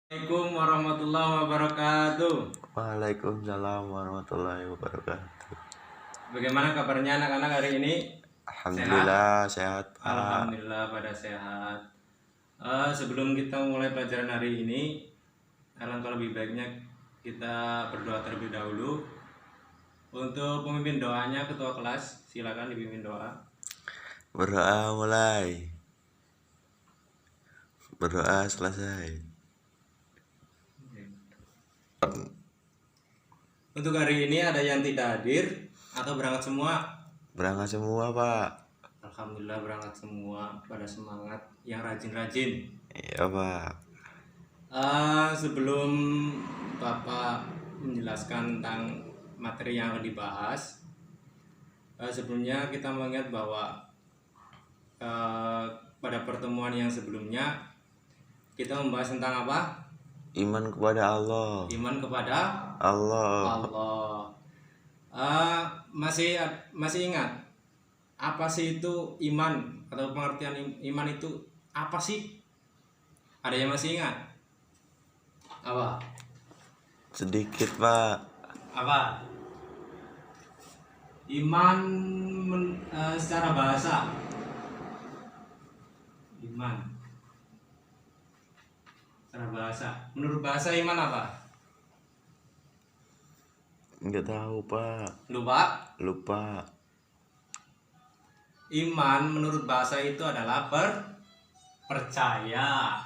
Assalamualaikum warahmatullahi wabarakatuh. Waalaikumsalam warahmatullahi wabarakatuh. Bagaimana kabarnya anak-anak hari ini? Alhamdulillah sehat, Pak. Alhamdulillah pada sehat. Sebelum kita mulai pelajaran hari ini, alangkah lebih baiknya kita berdoa terlebih dahulu. Untuk pemimpin doanya ketua kelas, silakan dipimpin doa. Berdoa mulai. Berdoa selesai. Untuk hari ini ada yang tidak hadir atau berangkat semua? Berangkat semua, Pak. Alhamdulillah berangkat semua, pada semangat, yang rajin-rajin. Iya, Pak. Sebelum Bapak menjelaskan tentang materi yang akan dibahas, sebelumnya kita mengingat bahwa pada pertemuan yang sebelumnya kita membahas tentang apa? Iman kepada Allah. Iman kepada Allah. Masih ingat apa sih itu iman, atau pengertian iman itu apa sih? Ada yang masih ingat? Apa? Sedikit, Pak. Apa? Iman secara bahasa. Iman secara bahasa. Menurut bahasa iman apa? Enggak tahu, Pak. Lupa. Iman menurut bahasa itu adalah percaya.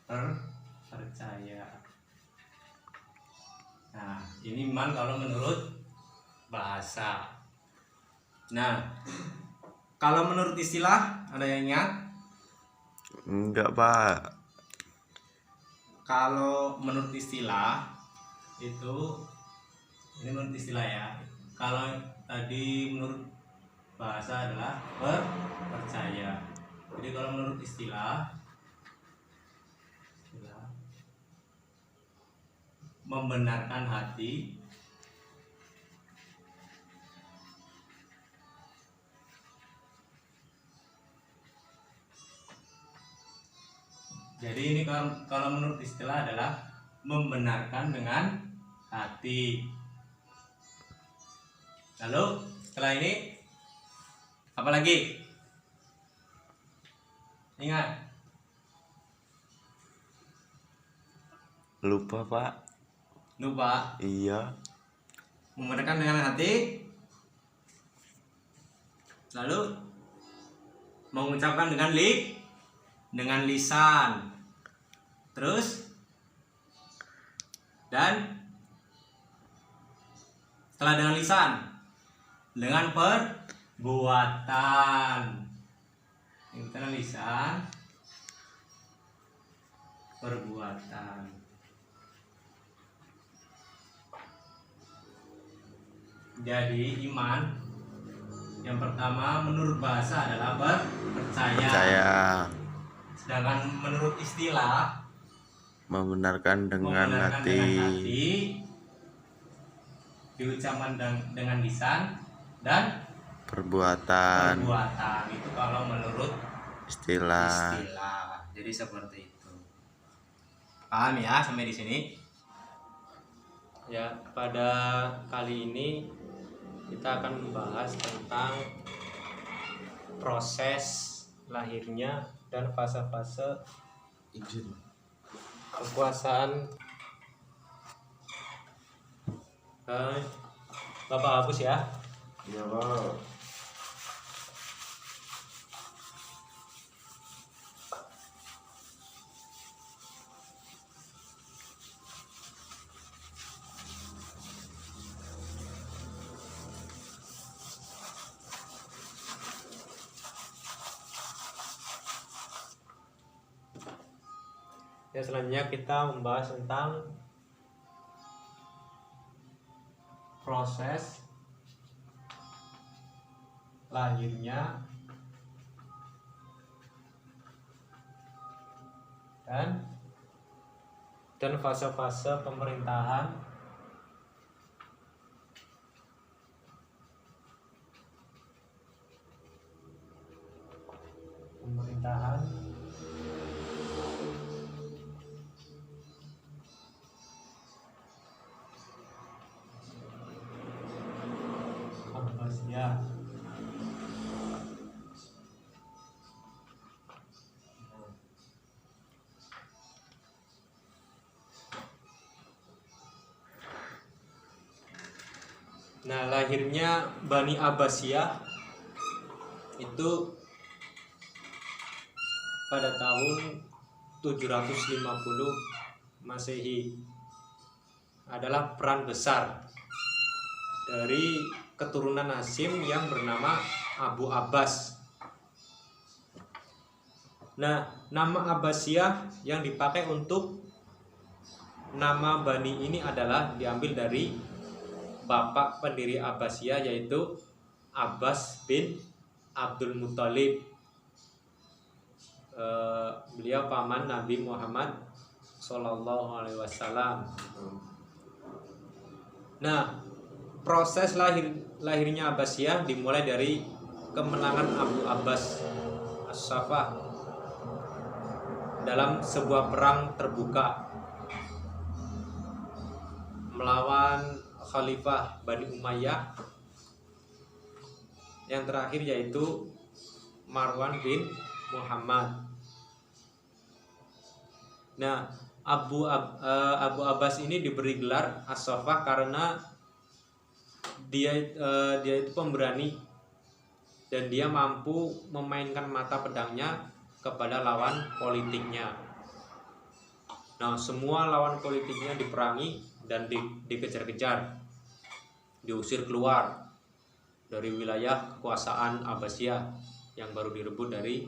Percaya. Nah, ini iman kalau menurut bahasa. Nah, kalau menurut istilah, ada yang ingat? Enggak, Pak. Kalau menurut istilah itu, ini menurut istilah ya. Kalau tadi menurut bahasa adalah percaya. Jadi kalau menurut istilah membenarkan hati, jadi ini kalau menurut istilah adalah membenarkan dengan hati. Lalu setelah ini apa lagi? Ingat? Lupa, Pak. Lupa. Iya. Membenarkan dengan hati. Lalu mengucapkan dengan lisan. Terus dan setelah dengan lisan, dengan perbuatan. Ini kita lisan, perbuatan. Jadi iman yang pertama menurut bahasa adalah percaya. Sedangkan menurut istilah Membenarkan dengan hati. Diucapkan dengan lisan dan Perbuatan. Itu kalau menurut Istilah. Jadi seperti itu. Paham ya sampai di sini? Ya, pada kali ini kita akan membahas tentang proses lahirnya dan fase-fase kekuasaan. Bapak hapus ya. Iya, Pak. Ya, selanjutnya kita membahas tentang proses lahirnya dan fase-fase pemerintahan Nah, lahirnya Bani Abbasiyah itu pada tahun 750 Masehi, adalah peran besar dari keturunan Hasyim yang bernama Abu Abbas. Nah, nama Abbasiyah yang dipakai untuk nama Bani ini adalah diambil dari bapak pendiri Abbasiyah, yaitu Abbas bin Abdul Muthalib. Beliau paman Nabi Muhammad Sallallahu Alaihi Wasallam. Nah, proses lahirnya Abbasiyah dimulai dari kemenangan Abu Abbas As-Saffah dalam sebuah perang terbuka melawan Khalifah Bani Umayyah yang terakhir, yaitu Marwan bin Muhammad. Nah, Abu Abbas ini diberi gelar As-Saffah karena dia itu pemberani dan dia mampu memainkan mata pedangnya kepada lawan politiknya. Nah, semua lawan politiknya diperangi dan dikejar-kejar, diusir keluar dari wilayah kekuasaan Abbasiyah yang baru direbut dari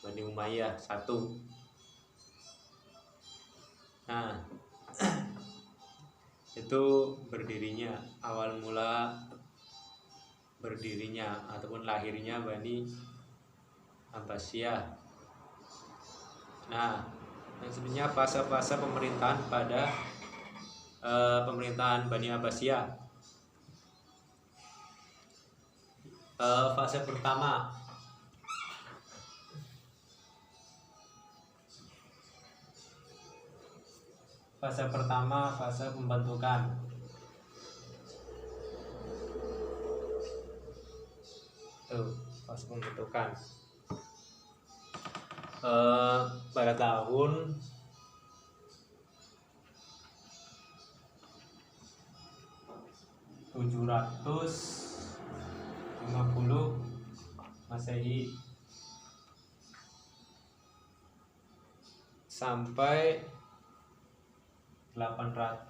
Bani Umayyah satu. Nah, itu berdirinya, awal mula berdirinya ataupun lahirnya Bani Abbasiyah. Nah, dan sebenarnya fase-fase pemerintahan pada pemerintahan Bani Abbasiyah. Fase pertama, fase pembentukan. Fase pembentukan pada tahun 750 Masehi sampai 800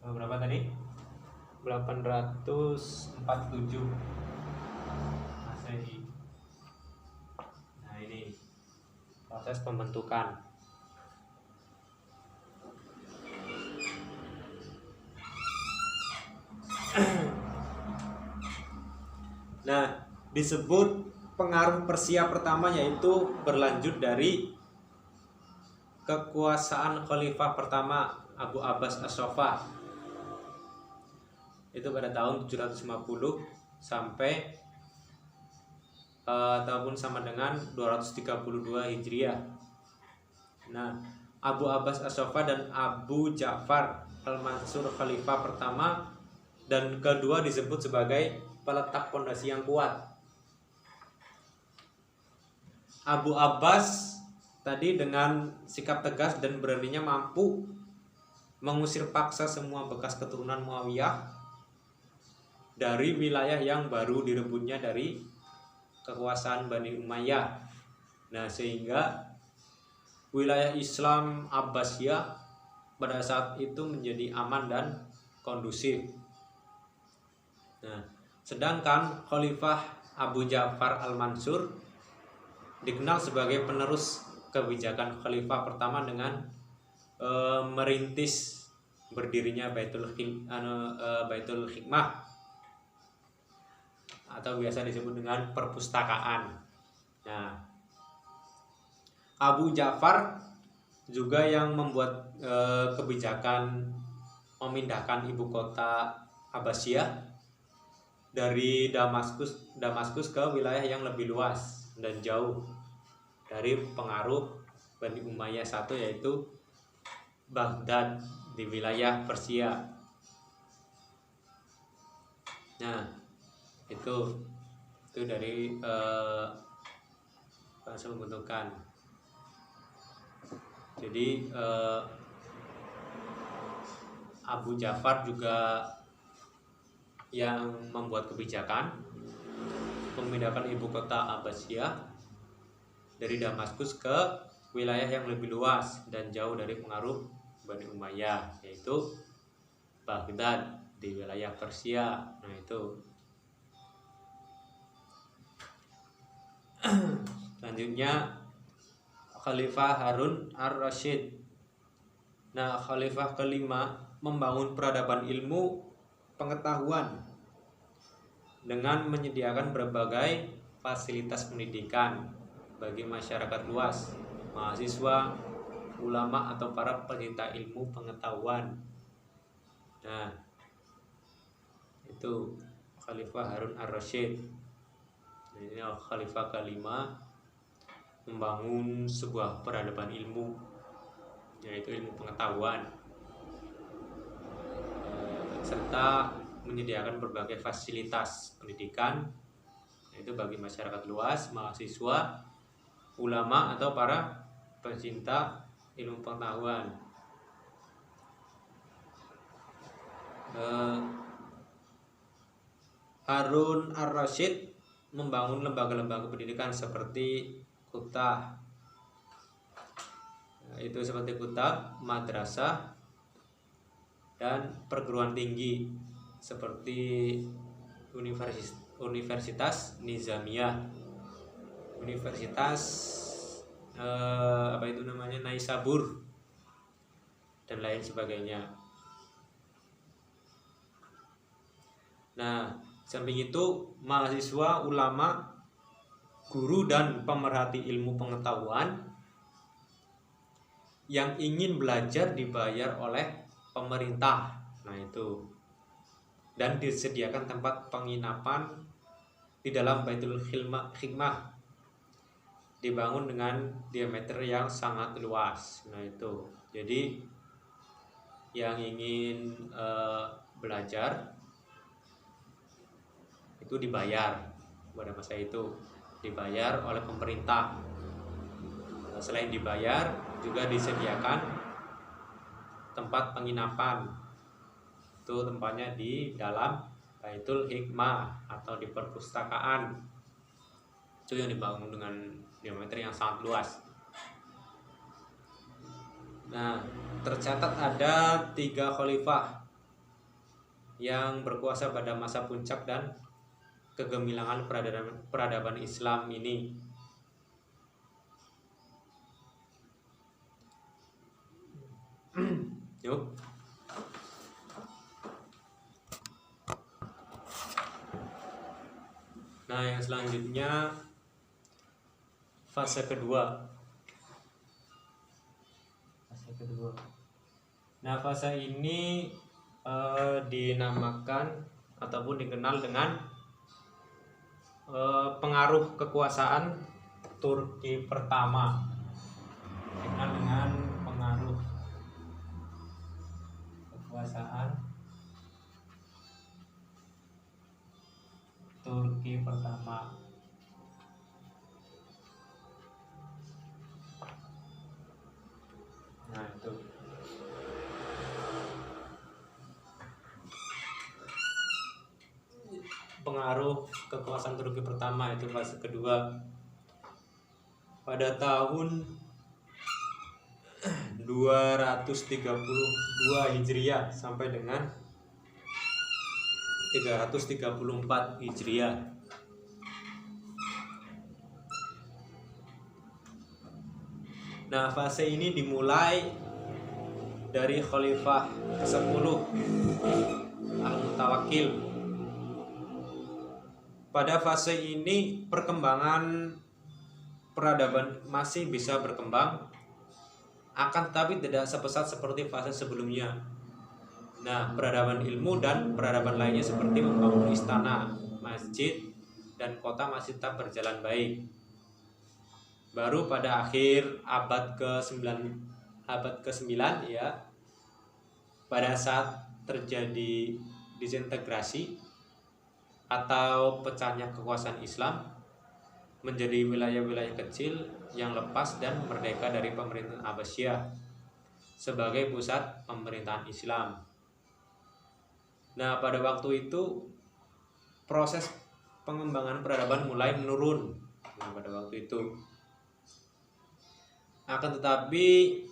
berapa tadi? 847 Masehi. Nah, ini proses pembentukan. Nah, disebut pengaruh Persia pertama, yaitu berlanjut dari kekuasaan Khalifah pertama Abu Abbas As-Saffah itu pada tahun 750 sampai tahun sama dengan 232 Hijriah. Nah, Abu Abbas As-Saffah dan Abu Ja'far Al-Mansur Khalifah pertama dan kedua disebut sebagai peletak pondasi yang kuat. Abu Abbas tadi dengan sikap tegas dan beraninya mampu mengusir paksa semua bekas keturunan Muawiyah dari wilayah yang baru direbutnya dari kekuasaan Bani Umayyah. Nah, sehingga wilayah Islam Abbasiyah pada saat itu menjadi aman dan kondusif. Nah, sedangkan Khalifah Abu Ja'far Al-Mansur dikenal sebagai penerus kebijakan Khalifah pertama dengan merintis berdirinya Baitul Hikmah atau biasa disebut dengan perpustakaan. Nah, Abu Ja'far juga yang membuat kebijakan memindahkan ibu kota Abbasiyah dari Damaskus ke wilayah yang lebih luas dan jauh dari pengaruh Bani Umayyah satu, yaitu Baghdad di wilayah Persia. Nah, itu dari fase pembentukan. Jadi Abu Ja'far juga yang membuat kebijakan memindahkan ibu kota Abbasiyah dari Damaskus ke wilayah yang lebih luas dan jauh dari pengaruh Bani Umayyah, yaitu Baghdad di wilayah Persia. Nah itu. Selanjutnya Khalifah Harun ar-Rasyid. Nah, khalifah kelima membangun peradaban ilmu pengetahuan dengan menyediakan berbagai fasilitas pendidikan bagi masyarakat luas, mahasiswa, ulama atau para pecinta ilmu pengetahuan. Nah, itu Khalifah Harun ar-Rasyid. Ini khalifah kelima membangun sebuah peradaban ilmu, yaitu ilmu pengetahuan, serta menyediakan berbagai fasilitas pendidikan, yaitu bagi masyarakat luas, mahasiswa, ulama atau para pecinta ilmu pengetahuan. Harun ar-Rasyid membangun lembaga-lembaga pendidikan seperti kutah, itu seperti kutah, madrasah, dan perguruan tinggi seperti Universitas Nizamiyah, Universitas Naisabur, dan lain sebagainya. Nah, samping itu mahasiswa, ulama, guru dan pemerhati ilmu pengetahuan yang ingin belajar dibayar oleh pemerintah. Nah itu. Dan disediakan tempat penginapan di dalam Baitul Hikmah, dibangun dengan diameter yang sangat luas. Nah itu. Jadi yang ingin belajar itu dibayar, pada masa itu dibayar oleh pemerintah. Selain dibayar, juga disediakan tempat penginapan. Itu tempatnya di dalam Baitul Hikmah atau di perpustakaan. Itu yang dibangun dengan diameter yang sangat luas. Nah, tercatat ada 3 khalifah yang berkuasa pada masa puncak dan kegemilangan peradaban Islam ini. Yuk. Nah, yang selanjutnya fase kedua. Nah, fase ini dinamakan ataupun dikenal dengan pengaruh kekuasaan Turki pertama. Dikenal dengan pengaruh kekuasaan Turki pertama. Nah itu. Pengaruh kekuasaan Turki pertama itu fase kedua. Pada tahun 232 Hijriah sampai dengan 334 Hijriah. Nah, fase ini dimulai dari Khalifah ke-10 Al-Mutawakkil. Pada fase ini perkembangan peradaban masih bisa berkembang, akan tetapi tidak sepesat seperti fase sebelumnya. Nah, peradaban ilmu dan peradaban lainnya seperti membangun istana, masjid, dan kota masih tetap berjalan baik. Baru pada akhir abad ke-9 ya, pada saat terjadi disintegrasi atau pecahnya kekuasaan Islam menjadi wilayah-wilayah kecil yang lepas dan merdeka dari pemerintahan Abbasiyah sebagai pusat pemerintahan Islam. Nah, pada waktu itu proses pengembangan peradaban mulai menurun pada waktu itu. Akan tetapi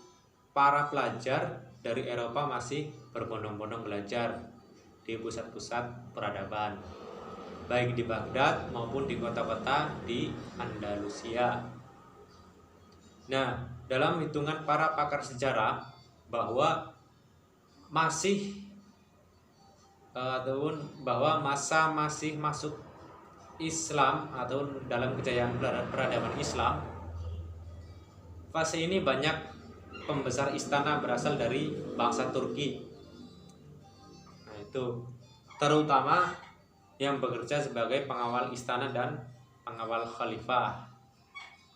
para pelajar dari Eropa masih berbondong-bondong belajar di pusat-pusat peradaban, baik di Baghdad maupun di kota-kota di Andalusia. Nah, dalam hitungan para pakar sejarah bahwa masa masih masuk Islam atau dalam kejayaan peradaban Islam, fase ini banyak pembesar istana berasal dari bangsa Turki. Nah, itu terutama yang bekerja sebagai pengawal istana dan pengawal khalifah.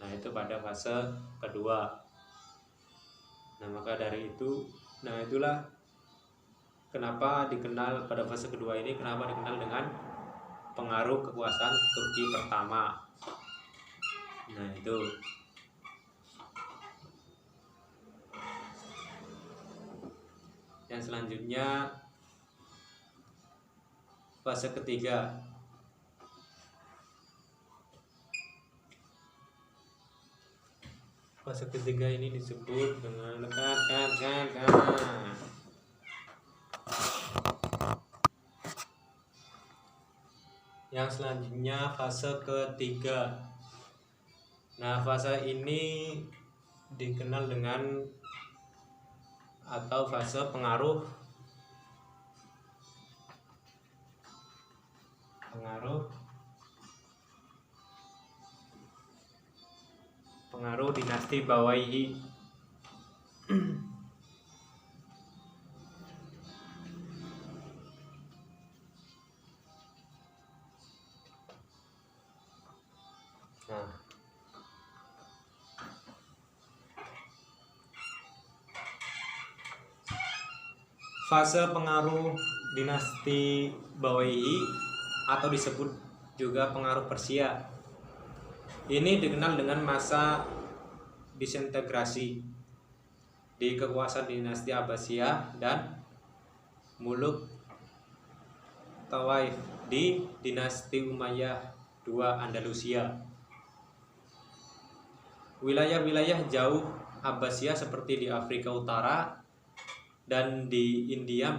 Nah, itu pada fase kedua. Nah, maka dari itu, itulah kenapa dikenal pada fase kedua ini, kenapa dikenal dengan pengaruh kekuasaan Turki pertama. Nah, itu. Yang selanjutnya fase ketiga. Fase ketiga ini disebut dengan Yang selanjutnya fase ketiga. Nah, fase ini dikenal dengan atau fase pengaruh dinasti Bawaihi. Nah, fase pengaruh dinasti Bawaihi atau disebut juga pengaruh Persia ini dikenal dengan masa disintegrasi di kekuasaan dinasti Abbasiyah dan Muluk Tawaif di dinasti Umayyah II Andalusia. Wilayah-wilayah jauh Abbasiyah seperti di Afrika Utara dan di India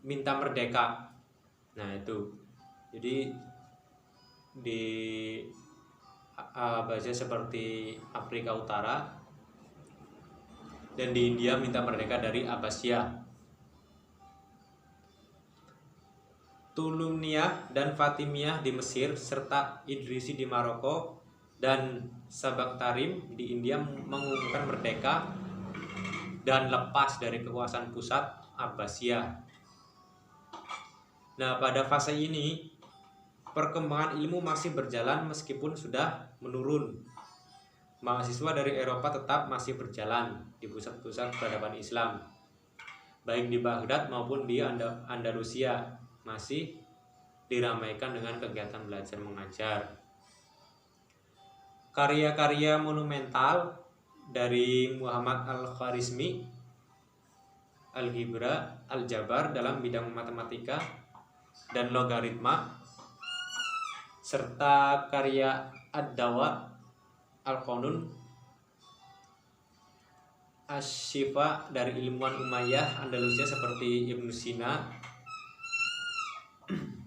minta merdeka. Nah, itu. Jadi di Abbasiyah seperti Afrika Utara dan di India minta merdeka dari Abbasiyah. Tuluniyah dan Fatimiyah di Mesir serta Idrisi di Maroko dan Sabaktarim di India mengumumkan merdeka dan lepas dari kekuasaan pusat Abbasiyah. Nah, pada fase ini perkembangan ilmu masih berjalan meskipun sudah menurun. Mahasiswa dari Eropa tetap masih berjalan di pusat-pusat peradaban Islam, baik di Baghdad maupun di Andalusia, masih diramaikan dengan kegiatan belajar mengajar. Karya-karya monumental dari Muhammad Al-Khwarizmi, Algebra, Aljabar dalam bidang matematika dan logaritma, serta karya Ad-Dawa, Al-Qanun, Asy-Syifa dari ilmuwan Umayyah Andalusia seperti Ibnu Sina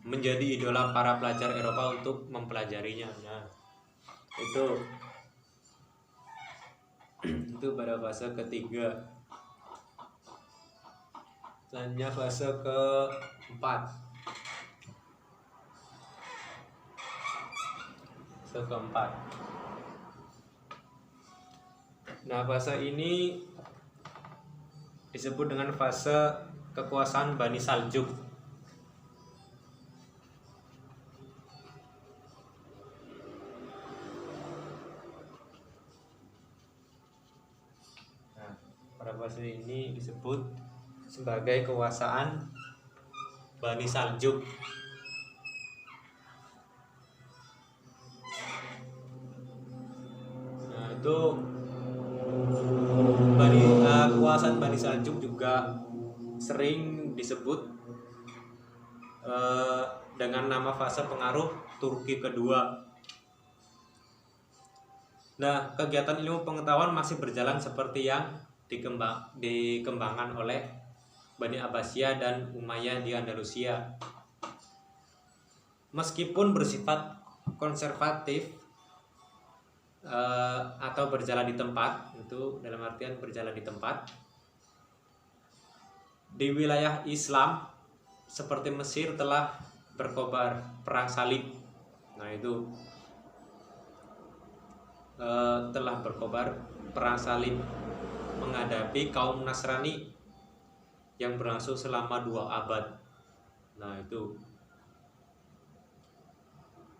menjadi idola para pelajar Eropa untuk mempelajarinya. Nah, itu pada fase ketiga. Selanjutnya fase keempat. Nah, fase ini disebut dengan fase kekuasaan Bani Saljuk. Nah, pada fase ini disebut sebagai kekuasaan Bani Saljuk. Nah, itu kekuasaan Bani Saljuk juga sering disebut dengan nama fase pengaruh Turki kedua. Nah, kegiatan ilmu pengetahuan masih berjalan seperti yang dikembangkan oleh Bani Abbasiyah dan Umayyah di Andalusia. Meskipun bersifat konservatif atau berjalan di tempat, itu dalam artian berjalan di tempat, di wilayah Islam seperti Mesir telah berkobar perang salib. Nah itu telah berkobar perang salib menghadapi kaum Nasrani yang berlangsung selama 2 abad. Nah itu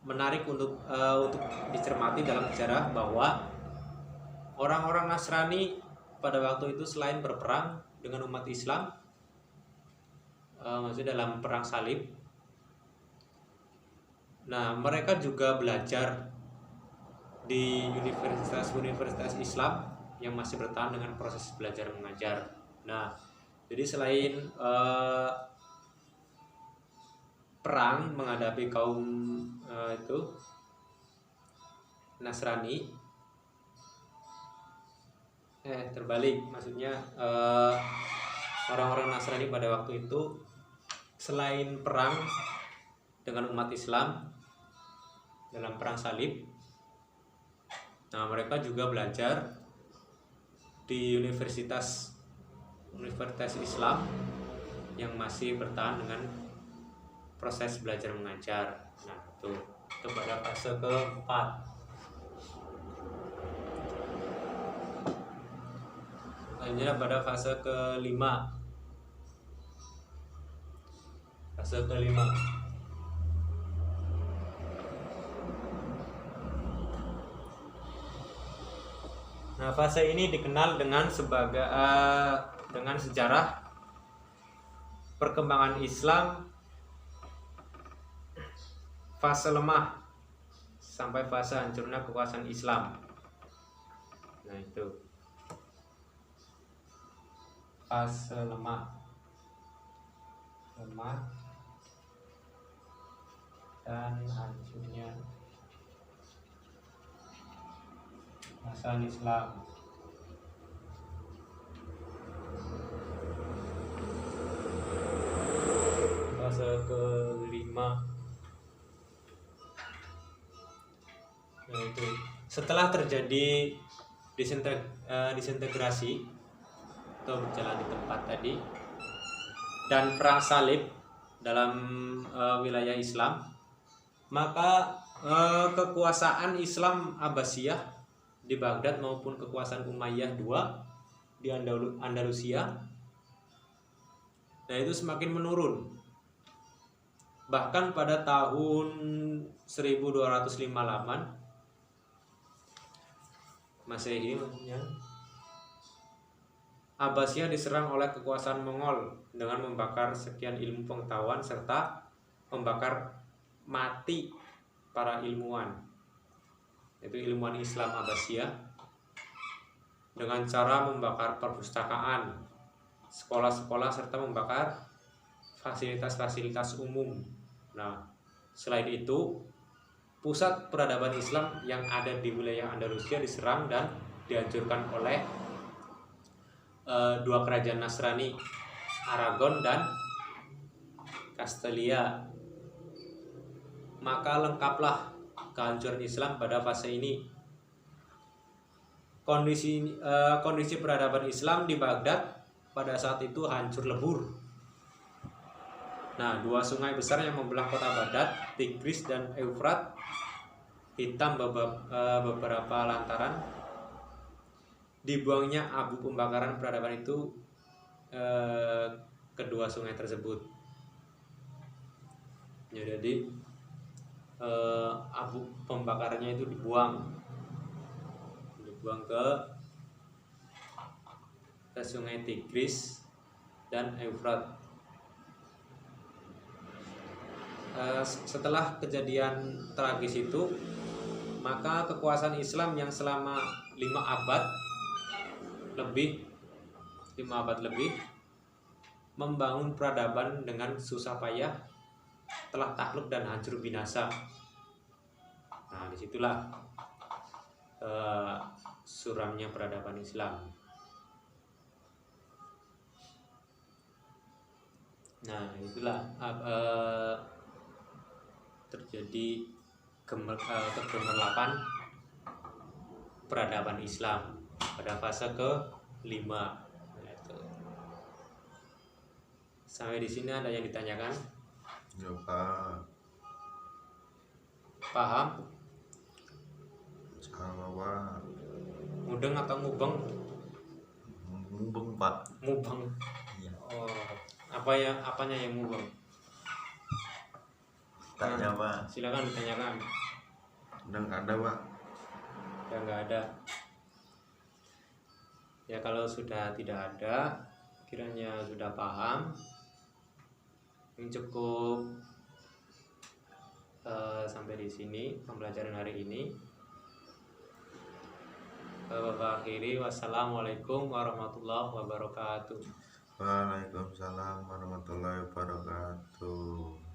menarik untuk dicermati dalam sejarah bahwa orang-orang Nasrani pada waktu itu selain berperang dengan umat Islam, maksudnya dalam perang salib, nah mereka juga belajar di universitas Islam yang masih bertahan dengan proses belajar mengajar. Nah, jadi selain perang menghadapi kaum itu Nasrani, terbalik, maksudnya orang-orang Nasrani pada waktu itu selain perang dengan umat Islam dalam perang salib, nah mereka juga belajar di universitas Islam yang masih bertahan dengan proses belajar mengajar. Nah itu pada fase keempat. Selanjutnya pada fase kelima. Nah, fase ini dikenal dengan sejarah perkembangan Islam, fase lemah sampai fase hancurnya kekuasaan Islam. Nah, itu fase lemah dan hancurnya kekuasaan Islam. Fase kelima, yaitu setelah terjadi disintegrasi atau berjalan di tempat tadi dan perang salib dalam wilayah Islam, maka kekuasaan Islam Abbasiyah di Baghdad maupun kekuasaan Umayyah II di Andalusia, nah itu semakin menurun. Bahkan pada tahun 1258 Masehi, Abbasiyah diserang oleh kekuasaan Mongol dengan membakar sekian ilmu pengetahuan serta membakar mati para ilmuwan, yaitu ilmuwan Islam Abbasiyah, dengan cara membakar perpustakaan, sekolah-sekolah serta membakar fasilitas-fasilitas umum. Nah, selain itu, pusat peradaban Islam yang ada di wilayah Andalusia diserang dan dihancurkan oleh 2 kerajaan Nasrani, Aragon dan Castelia. Maka lengkaplah kehancuran Islam pada fase ini. Kondisi peradaban Islam di Baghdad pada saat itu hancur lebur. Nah, 2 sungai besar yang membelah kota Baghdad, Tigris dan Eufrat, hitam beberapa lantaran dibuangnya abu pembakaran peradaban itu kedua sungai tersebut. Ya, jadi abu pembakarannya itu dibuang ke sungai Tigris dan Eufrat. Setelah kejadian tragis itu, maka kekuasaan Islam yang selama 5 abad lebih membangun peradaban dengan susah payah telah takluk dan hancur binasa. Nah, disitulah suramnya peradaban Islam. Nah, itulah terjadi kegemerlapan peradaban Islam pada fase ke-5. Sampai di sini ada yang ditanyakan? Ya Pak. Paham? Sama Pak. Mudeng atau mubeng? Mubeng Pak. Mubeng. Iya. Oh, apanya yang mubeng? Tanya Pak. Silakan ditanyakan. Udah nggak ada Pak. Ya nggak ada. Ya kalau sudah tidak ada, kiranya sudah paham. Ini cukup sampai di sini pembelajaran hari ini. Bapak akhiri, wassalamualaikum warahmatullahi wabarakatuh. Waalaikumsalam warahmatullahi wabarakatuh.